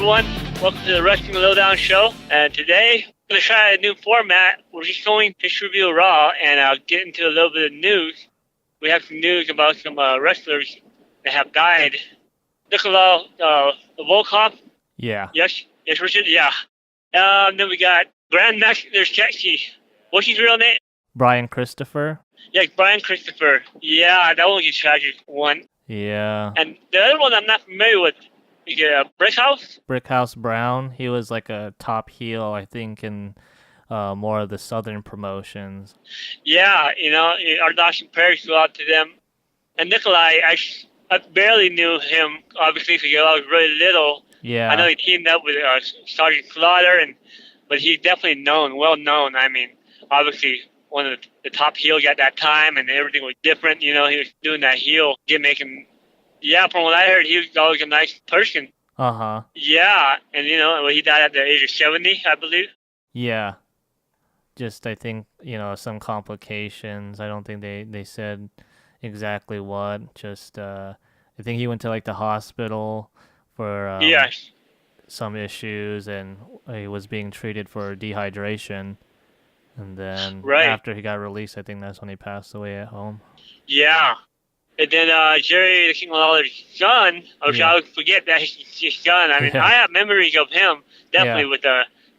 everyone. Welcome to the Wrestling Lowdown Show. And today, we're going to try a new format. We're just going to review Raw and get into a little bit of news. We have some news about some wrestlers that have died. Nikolai Volkov. Yeah. Yes, Richard. Yeah. Then we got Grandmaster Sexy. What's his real name? Brian Christopher. Yeah, Brian Christopher. Yeah, that one was a tragic one. Yeah. And the other one I'm not familiar with. Is it Brickhouse? Brickhouse Brown. He was like a top heel, I think, in more of the Southern promotions. Yeah, our Dawson Perry flew out to them. And Nikolai, I barely knew him, obviously, because I was really little. Yeah. I know he teamed up with Sergeant Slaughter, but he's definitely well known. I mean, obviously, one of the top heels at that time, and everything was different. He was doing that heel gimmick, and yeah, from what I heard, he was always a nice person. Uh-huh. Yeah, and he died at the age of 70, I believe. Yeah. Just, I think, some complications. I don't think they said exactly what. Just, I think he went to, like, the hospital for Yes. some issues, and he was being treated for dehydration. And then after he got released, I think that's when he passed away at home. Yeah. And then Jerry the King Lawler's son, which I would forget that he's his son. I mean, I have memories of him, definitely with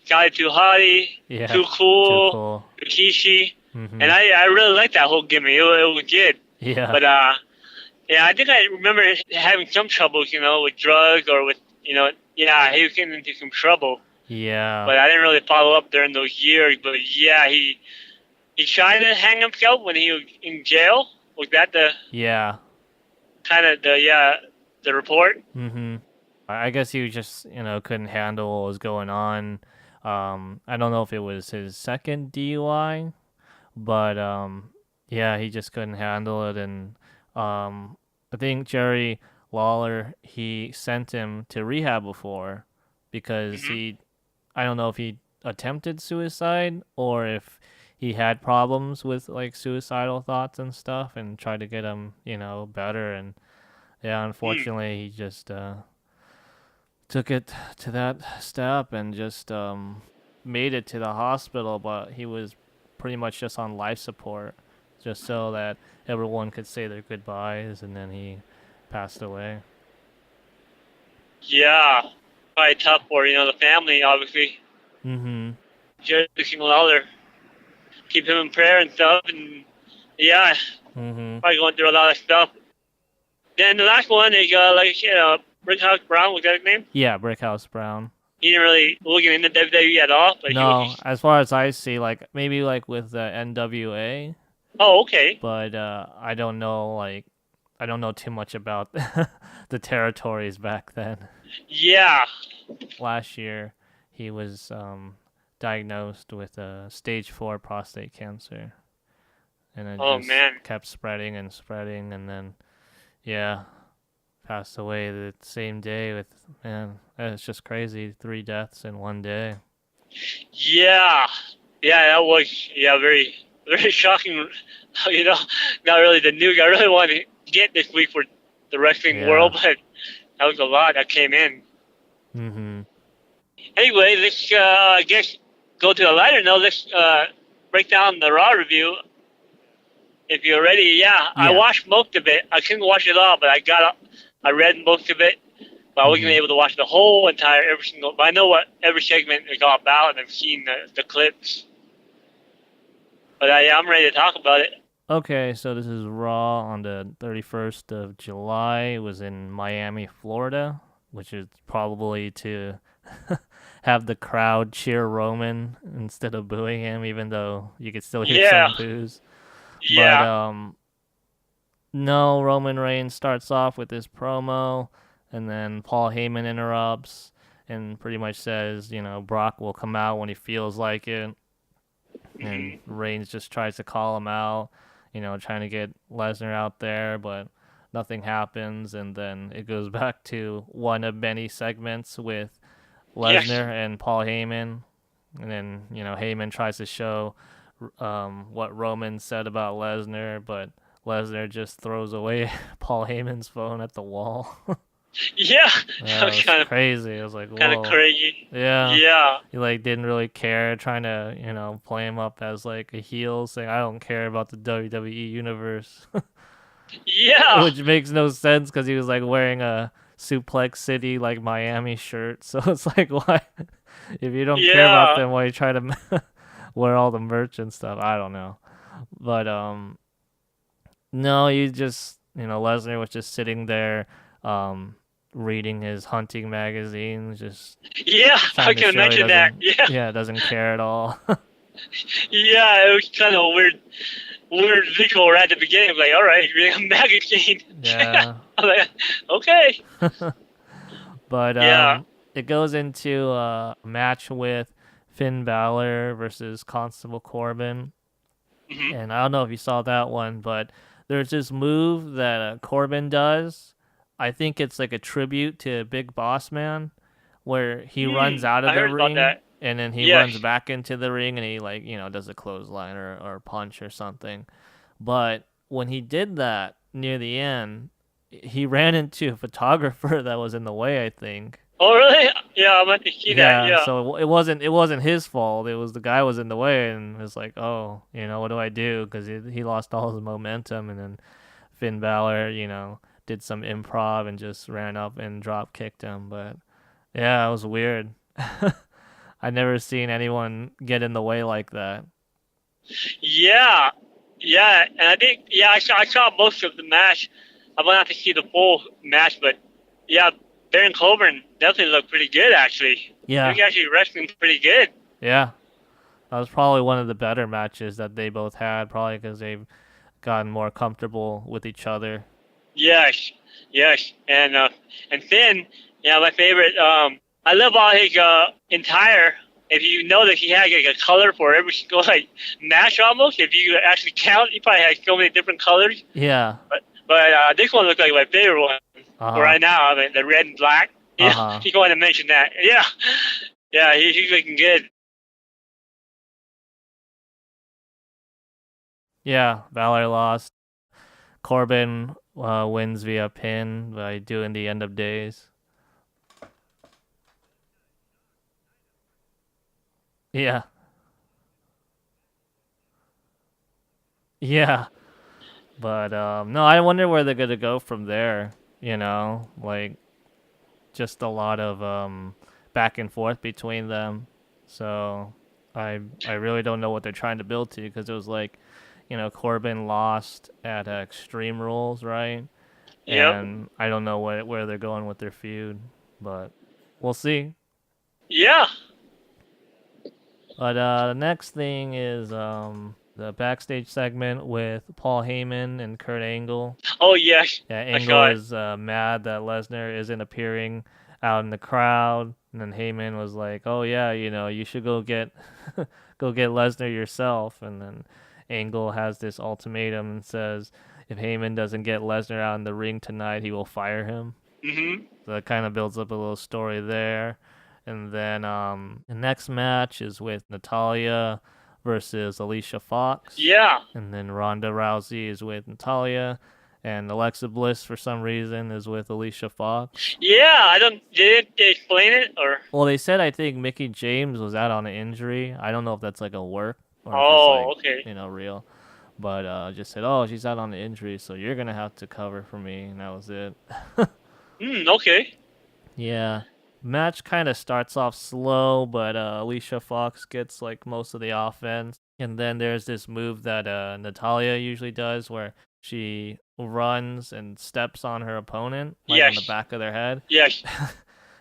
Scotty Too Hottie, Too Cool, Rikishi. Mm-hmm. And I really liked that whole gimmick. It was good. Yeah. But, I think I remember having some troubles, with drugs or with, he was getting into some trouble. Yeah. But I didn't really follow up during those years. But, yeah, he tried to hang himself when he was in jail. Was that the the report? Mm-hmm. I guess he just couldn't handle what was going on. I don't know if it was his second DUI, but he just couldn't handle it, and I think Jerry Lawler, he sent him to rehab before because I don't know if he attempted suicide or if he had problems with like suicidal thoughts and stuff, and tried to get him, better. And unfortunately, he just took it to that step and just made it to the hospital. But he was pretty much just on life support, just so that everyone could say their goodbyes. And then he passed away. Yeah, probably tough for the family, obviously. Mm-hmm. Jerry Lawler. Keep him in prayer and stuff, and probably going through a lot of stuff. Then the last one is Brickhouse Brown. Was that his name? Yeah, Brickhouse Brown. He didn't really look into WWE at all. But no, as far as I see, like maybe like with the NWA. Oh, okay. But I don't know. I don't know too much about the territories back then. Yeah. Last year, he was diagnosed with stage 4 prostate cancer, and it kept spreading, and then passed away the same day. It's just crazy, 3 deaths in one day. That was very, very shocking. Not really the news I really wanted to get this week for the wrestling world, but that was a lot that came in. Mm-hmm. Anyway, let's I guess go to a lighter note. Let's break down the Raw review. If you're ready, I watched most of it. I couldn't watch it all, but I read most of it. But I wasn't able to watch the whole every single. But I know what every segment is all about, and I've seen the clips. But I'm ready to talk about it. Okay, so this is Raw on the 31st of July. It was in Miami, Florida, which is probably to have the crowd cheer Roman instead of booing him, even though you could still hear some boos. Yeah. But no, Roman Reigns starts off with his promo, and then Paul Heyman interrupts and pretty much says, Brock will come out when he feels like it. And Reigns just tries to call him out, trying to get Lesnar out there, but nothing happens. And then it goes back to one of many segments with Lesnar and Paul Heyman. And then, Heyman tries to show what Roman said about Lesnar, but Lesnar just throws away Paul Heyman's phone at the wall. Yeah, Yeah, that it was was crazy. It was like, kind of whoa. crazy. Yeah. Yeah, He like didn't really care, trying to, play him up as like a heel, saying I don't care about the WWE universe. yeah, Which makes no sense because he was like wearing a Suplex City like Miami shirt. So it's like, why, if you don't care about yeah. them, why you try to wear all the merch and stuff? I don't know, but no, you just, Lesnar was just sitting there, um, reading his hunting magazine, just Yeah, I trying to can show he imagine that. doesn't, Yeah, yeah, doesn't care at all. yeah, it was kind of a weird visual right at the beginning. Like, all right, you're reading a magazine. Yeah, Yeah. I'm like, okay. But Yeah. it goes into a match with Finn Balor versus Constable Corbin, Hmm. and I don't know if you saw that one, but there's this move that Corbin does. I think it's like a tribute to Big Boss Man, where he runs out of I the heard about ring that. and then he Yes. runs back into the ring and he like does a clothesline or punch or something. But when he did that near the end, he ran into a photographer that was in the way, I think. Oh, really? Yeah, I meant to see that. Yeah, Yeah. so it wasn't his fault. It was the guy was in the way, and it's like, oh, what do I do? Because he lost all his momentum, and then Finn Balor, did some improv and just ran up and drop kicked him. But yeah, it was weird. I never seen anyone get in the way like that. Yeah. Yeah, and I think I saw most of the match. I went out to see the full match, but yeah, Baron Corbin definitely looked pretty good actually. He Yeah, was actually wrestling pretty good. yeah, that was probably one of the better matches that they both had, probably because they've gotten more comfortable with each other. Yes, yes, and Finn, yeah, my favorite. I love all his entire. If you know that he had like a color for every single like match almost. If you actually count, he probably had so many different colors. Yeah. But this one looks like my favorite one Uh for huh. right now. I mean, the red and black. Uh Yeah, huh. he's going to mention that. Yeah, yeah, he's looking good. Yeah. Balor lost. Corbin wins via pin by doing the end of days. Yeah. Yeah. But no, I wonder where they're gonna go from there. Like just a lot of back and forth between them. So I really don't know what they're trying to build to because it was like, Corbin lost at Extreme Rules, right? Yep. And I don't know where they're going with their feud, but we'll see. Yeah. But the next thing is the backstage segment with Paul Heyman and Kurt Angle. Oh yes, Yeah, I Angle saw it. is mad that Lesnar isn't appearing out in the crowd, and then Heyman was like, "Oh yeah, you should go get go get Lesnar yourself." And then Angle has this ultimatum and says, if Heyman doesn't get Lesnar out in the ring tonight, he will fire him. Mhm. So that kind of builds up a little story there. And then the next match is with Natalia versus Alicia Fox. Yeah. And then Ronda Rousey is with Natalia. And Alexa Bliss, for some reason, is with Alicia Fox. Yeah, I don't. Did they explain it or? Well, they said I think Mickey James was out on an injury. I don't know if that's like a work or if it's like, Oh, okay. real. But just said, oh, she's out on an injury, so you're going to have to cover for me. And that was it. Okay. Yeah. Match kind of starts off slow, but Alicia Fox gets like most of the offense. And then there's this move that Natalia usually does where she runs and steps on her opponent, like on the Yes. back of their head. Yes.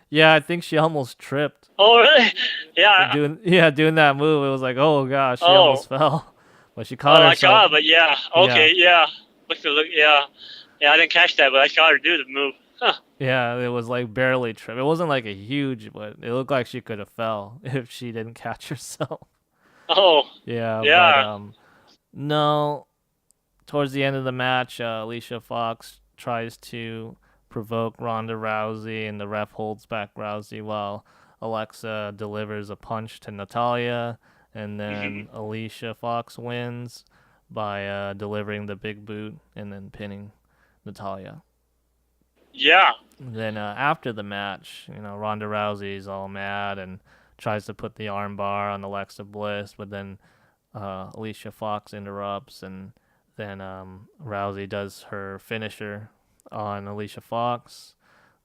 Yeah, I think she almost tripped. Oh, really? Yeah. Doing that move, it was like, oh gosh, she Oh. almost fell. But she Oh, caught I herself. saw it, but yeah. Okay, yeah. What's the look? Yeah. Yeah, I didn't catch that, but I saw her do the move. Huh. Yeah, it was like barely trip. It wasn't like a huge, but it looked like she could have fell if she didn't catch herself. Oh. Yeah, but Yeah. no. Towards the end of the match, Alicia Fox tries to provoke Ronda Rousey, and the ref holds back Rousey while Alexa delivers a punch to Natalia, and then Alicia Fox wins by delivering the big boot and then pinning Natalia. Yeah. And then after the match, Ronda Rousey's all mad and tries to put the armbar on Alexa Bliss, but then Alicia Fox interrupts, and then Rousey does her finisher on Alicia Fox.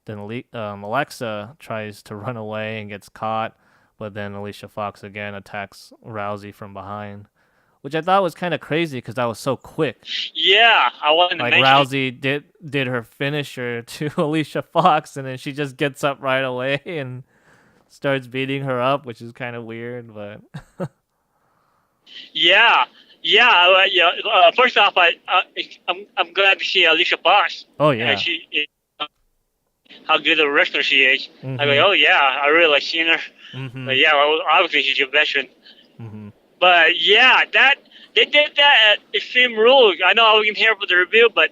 Then Alexa tries to run away and gets caught, but then Alicia Fox again attacks Rousey from behind, which I thought was kind of crazy because that was so quick. Yeah, I wanted to Like mention. Rousey did her finisher to Alicia Fox, and then she just gets up right away and starts beating her up, which is kind of weird, but Yeah, first off, I'm glad to see Alicia Fox. oh yeah, How good of a wrestler she is. mm-hmm. I'm like, oh yeah, I really like seeing her. Mm-hmm. But yeah, well, obviously she's a veteran. Mm-hmm. But yeah, they did that at Extreme Rules. I know I wasn't here for the review, but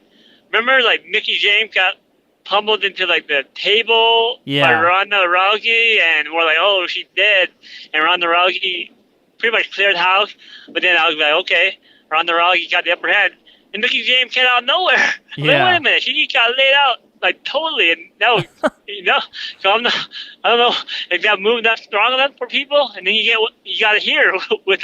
remember, like Mickey James got pummeled into like the table by Ronda Rousey, and we're like, oh, she's dead. And Ronda Rousey pretty much cleared the house. But then I was like, okay, Ronda Rousey got the upper hand, and Mickey James came out of nowhere. Yeah. Wait a minute, she just got laid out like totally, and that was, So I don't know if that move that's strong enough for people, and then you got to hear with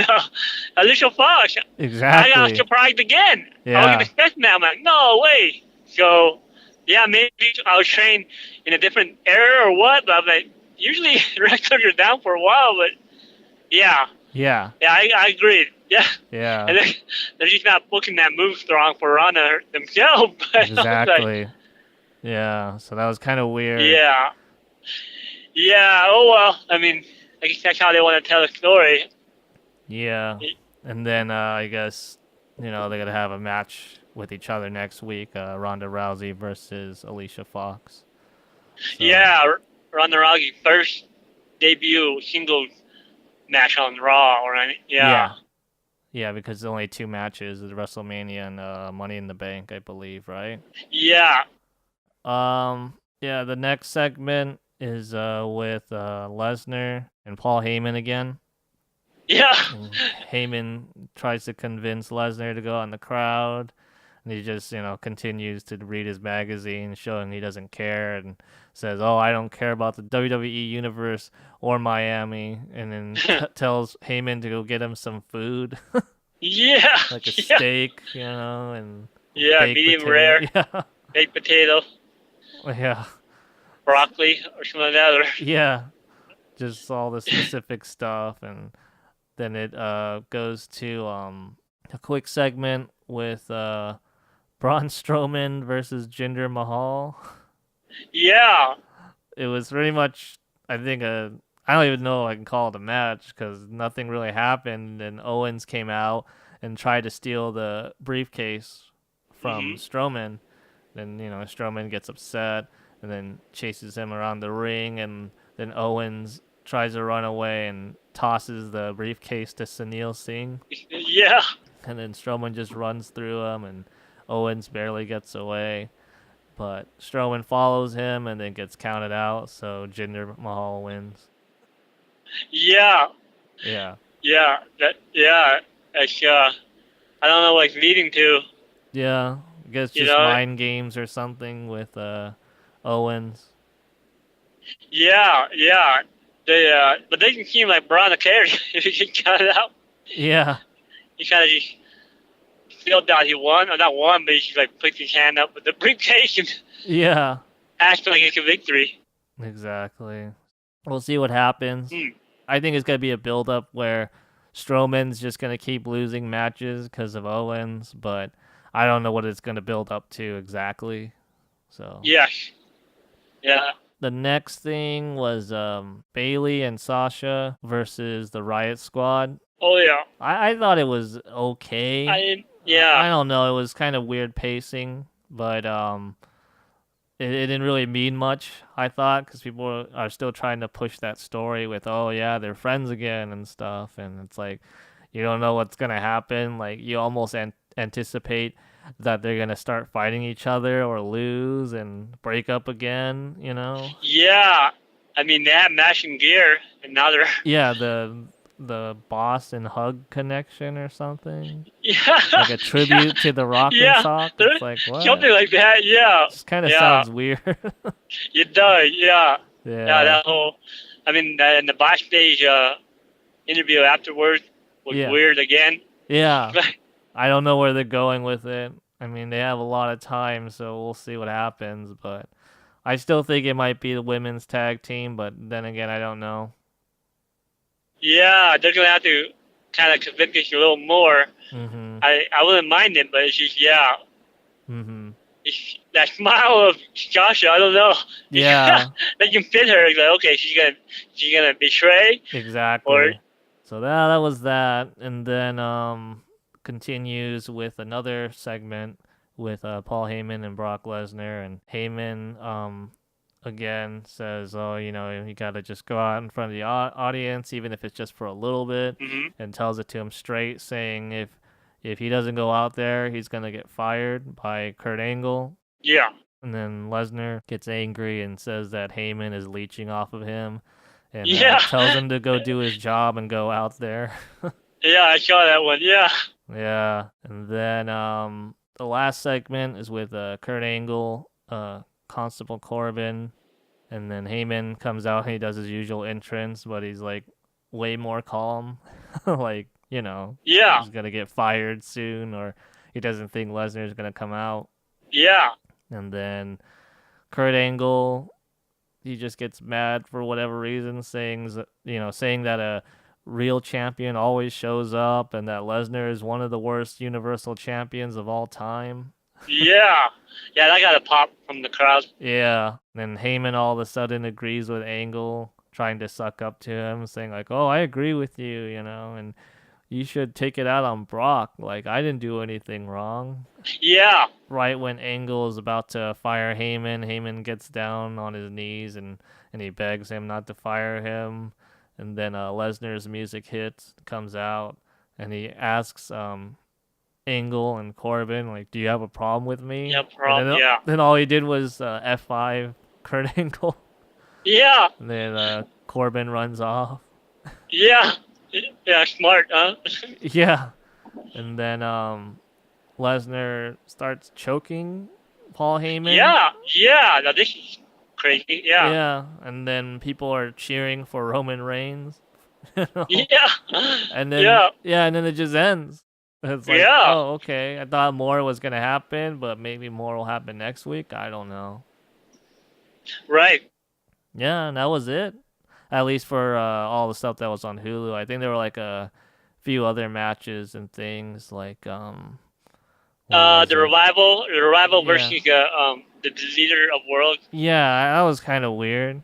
Alicia Fox. Exactly. I got surprised again. Yeah. I wasn't expecting that. I'm like, no way. So yeah, maybe I was trained in a different era or what, but I'm like, usually wrestlers are down for a while, but yeah. Yeah. Yeah, I agree. Yeah. Yeah. And then they're just not booking that move strong for Ronda themselves. Exactly. Yeah, so that was kind of weird. Yeah. Yeah, oh well. I mean, I guess that's how they want to tell the story. Yeah. And then I guess, they're going to have a match with each other next week, Ronda Rousey versus Alicia Fox. So. Yeah, Ronda Rousey first debut singles match on Raw, right? Yeah. Yeah, because there's only 2 matches, the WrestleMania and Money in the Bank, I believe, right? Yeah. Yeah, the next segment is with Lesnar and Paul Heyman again. Yeah. And Heyman tries to convince Lesnar to go on the crowd, and he just, continues to read his magazine, showing he doesn't care, and says, "Oh, I don't care about the WWE Universe or Miami," and then tells Heyman to go get him some food. Yeah. Like a steak, and medium potato. rare. Yeah. Baked potato. Yeah. Broccoli or something like that. Yeah. Just all the specific stuff, and then it goes to a quick segment with Braun Strowman versus Jinder Mahal. Yeah. It was pretty much, I think, I don't even know if I can call it a match because nothing really happened. And Owens came out and tried to steal the briefcase from Strowman. Then, Strowman gets upset and then chases him around the ring. And then Owens tries to run away and tosses the briefcase to Sunil Singh. Yeah. And then Strowman just runs through him, and Owens barely gets away. But Strowman follows him and then gets counted out, so Jinder Mahal wins. Yeah. Yeah. Yeah. That's, I don't know what it's leading to. Yeah. I guess just mind games or something with Owens. Yeah. But they can seem like Braun cared if he gets counted out. Yeah. He kind of just felt that he won, or not won, but he just like put his hand up with the briefcase and acted like it's a victory. Exactly. We'll see what happens. I think it's going to be a build-up where Strowman's just going to keep losing matches because of Owens, but I don't know what it's going to build up to exactly. So. Yes. Yeah. The next thing was Bayley and Sasha versus the Riot Squad. Oh, yeah. I thought it was okay. I don't know. It was kind of weird pacing, but it didn't really mean much, I thought, because people are still trying to push that story with, oh, yeah, they're friends again and stuff. And it's like, you don't know what's going to happen. Like, you almost anticipate that they're going to start fighting each other or lose and break up again, Yeah. I mean, they had matching gear, and now they're... Yeah, the the boss and hug connection or something. Yeah. Like a tribute to the Rock and Yeah. Sock. It's like, what? Something like that. Yeah. Just kind of Yeah. sounds weird. It does. Yeah. Yeah. That whole. I mean, and the backstage interview afterwards was weird again. Yeah. I don't know where they're going with it. I mean, they have a lot of time, so we'll see what happens. But I still think it might be the women's tag team, but then again, I don't know. Yeah, they're gonna have to kind of convince us a little more. Mm-hmm. I wouldn't mind it, but it's just Mm-hmm. It's that smile of Sasha. I don't know. Yeah. They can fit her. Like, okay, she's gonna betray. Exactly. Or so that was that, and then continues with another segment with Paul Heyman and Brock Lesnar, and Heyman again says, "Oh, you gotta just go out in front of the audience, even if it's just for a little bit," and tells it to him straight, saying if he doesn't go out there, he's gonna get fired by Kurt Angle. Yeah. And then Lesnar gets angry and says that Heyman is leeching off of him, and tells him to go do his job and go out there. Yeah, I saw that one. Yeah. Yeah, and then the last segment is with Kurt Angle, Constable Corbin, and then Heyman comes out and he does his usual entrance, but he's like way more calm, like he's gonna get fired soon, or he doesn't think Lesnar's gonna come out. Yeah. And then Kurt Angle, he just gets mad for whatever reason, saying that a real champion always shows up, and that Lesnar is one of the worst Universal Champions of all time. Yeah, that got a pop from the crowd. Yeah, and Heyman all of a sudden agrees with Angle, trying to suck up to him, saying like, "Oh, I agree with you, and you should take it out on Brock. Like, I didn't do anything wrong." Yeah. Right when Angle is about to fire Heyman gets down on his knees and he begs him not to fire him. And then Lesnar's music comes out, and he asks Angle and Corbin, like, "Do you have a problem with me?" Yeah, problem. Then all he did was F5 Kurt Angle. Yeah. And then Corbin runs off. Yeah. Yeah, smart, huh? Yeah. And then Lesnar starts choking Paul Heyman. Yeah. Now this is crazy. Yeah. Yeah. And then people are cheering for Roman Reigns. Yeah. And then and then it just ends. It's like, oh, okay. I thought more was gonna happen, but maybe more will happen next week. I don't know. Right. Yeah, and that was it. At least for all the stuff that was on Hulu. I think there were like a few other matches and things like the revival versus the leader of world. Yeah, that was kind of weird.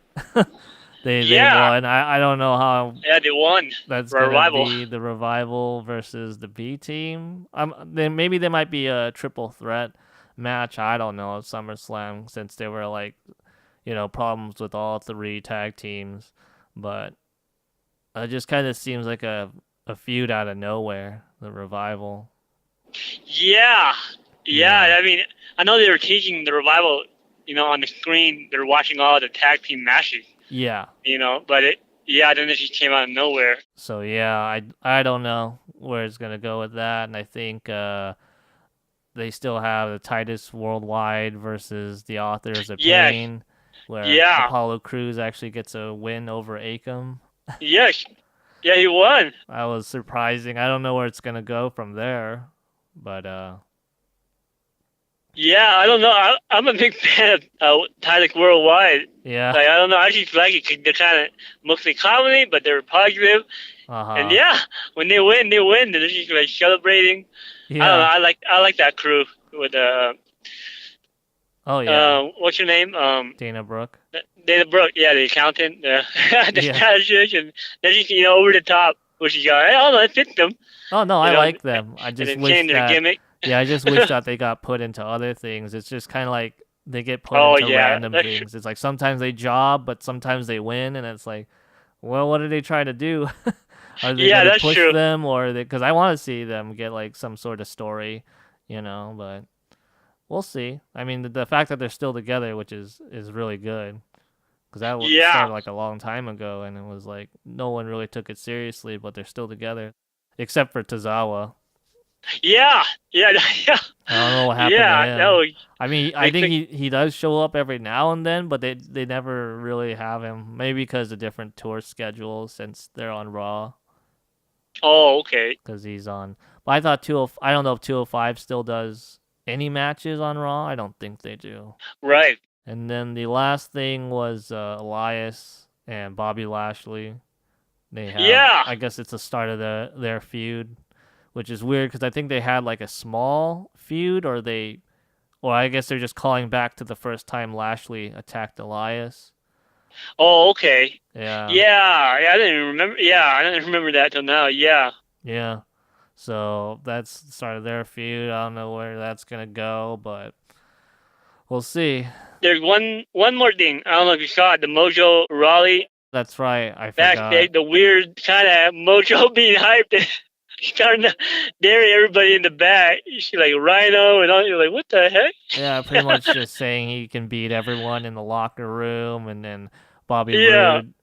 They won. I don't know how. Yeah, they won. That's gonna be the revival versus the B team. Then maybe there might be a triple threat match. I don't know at SummerSlam, since there were like problems with all three tag teams, but it just kind of seems like a feud out of nowhere. The revival. Yeah. I mean, I know they were teaching the revival. On the screen, they're watching all the tag team matches. Yeah. But then it just came out of nowhere. So yeah, I don't know where it's gonna go with that, and I think they still have the Titus Worldwide versus the Authors of Pain, where Apollo Crews actually gets a win over Akam. Yes. Yeah, he won. That was surprising. I don't know where it's gonna go from there, but yeah, I don't know. I'm a big fan of Titus Worldwide. Yeah. Like, I don't know. I just like it 'cause they're kind of mostly comedy, but they're positive. And when they win, they're just like celebrating. Yeah. I don't know. I like that crew with what's your name? Dana Brooke. Dana Brooke, yeah, the accountant. The strategist, and they're just over the top, which is I don't know, it fits them. Oh no, I like them. I just wish their gimmick. Yeah, I just wish that they got put into other things. It's just kind of like they get put into random things. It's like sometimes they job, but sometimes they win, and it's like, well, what are they trying to do? Are they going to push them, or because I want to see them get like some sort of story, but we'll see. I mean, the fact that they're still together, which is really good. because that started like a long time ago, and it was like no one really took it seriously, but they're still together, except for Tozawa. Yeah. I don't know what happened to him. No. I mean, I think he does show up every now and then, but they never really have him. Maybe because of different tour schedules since they're on Raw. Oh, okay. Because he's on. But I thought I don't know if 205 still does any matches on Raw. I don't think they do. Right. And then the last thing was Elias and Bobby Lashley. They have, I guess it's the start of their feud, which is weird because I think they had like a small feud, or I guess they're just calling back to the first time Lashley attacked Elias. Oh, okay. Yeah. I didn't remember. Yeah, I didn't remember that till now. Yeah. Yeah. So that's the start of their feud. I don't know where that's gonna go, but we'll see. There's one more thing. I don't know if you saw it. The Mojo Rawley. That's right. I forgot. Backstage, the weird kind of Mojo being hyped. Starting to dairy everybody in the back. She's like Rhino and all. You're like, what the heck? Yeah, pretty much just saying he can beat everyone in the locker room, and then Bobby Roode,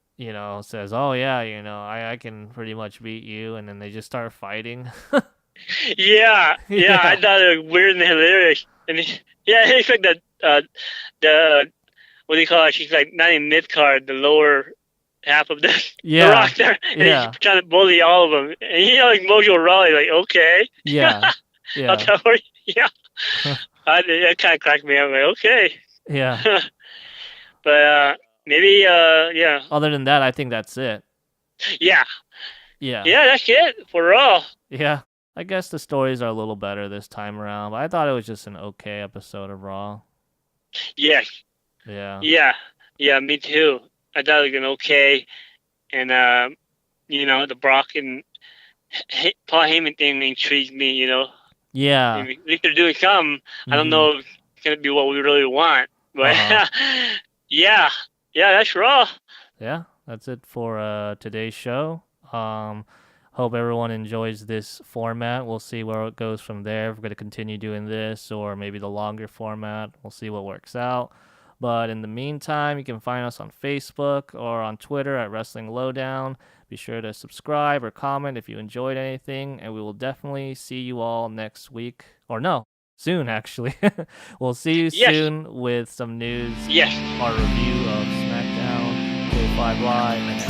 says, "Oh yeah, I can pretty much beat you," and then they just start fighting. Yeah, I thought it was weird and hilarious. And it's like the what do you call it? She's like not in mid card, the lower half of the roster, and he's trying to bully all of them. And like Mojo Rawley, like okay, yeah. I'll tell her, that kind of cracked me up. Like okay, but maybe Other than that, I think that's it. Yeah, that's it for Raw. Yeah, I guess the stories are a little better this time around, but I thought it was just an okay episode of Raw. Yes. Yeah, me too. I thought it was okay, and the Brock and Paul Heyman thing intrigued me. Yeah. At least they're doing something. I don't know if it's gonna be what we really want, but yeah, that's Raw. Yeah, that's it for today's show. Hope everyone enjoys this format. We'll see where it goes from there. If we're going to continue doing this or maybe the longer format. We'll see what works out. But in the meantime, you can find us on Facebook or on Twitter at Wrestling Lowdown. Be sure to subscribe or comment if you enjoyed anything, and we will definitely see you all next week. Or no, soon actually. We'll see you soon with some news. Yes. Our review of SmackDown, J5 Live, and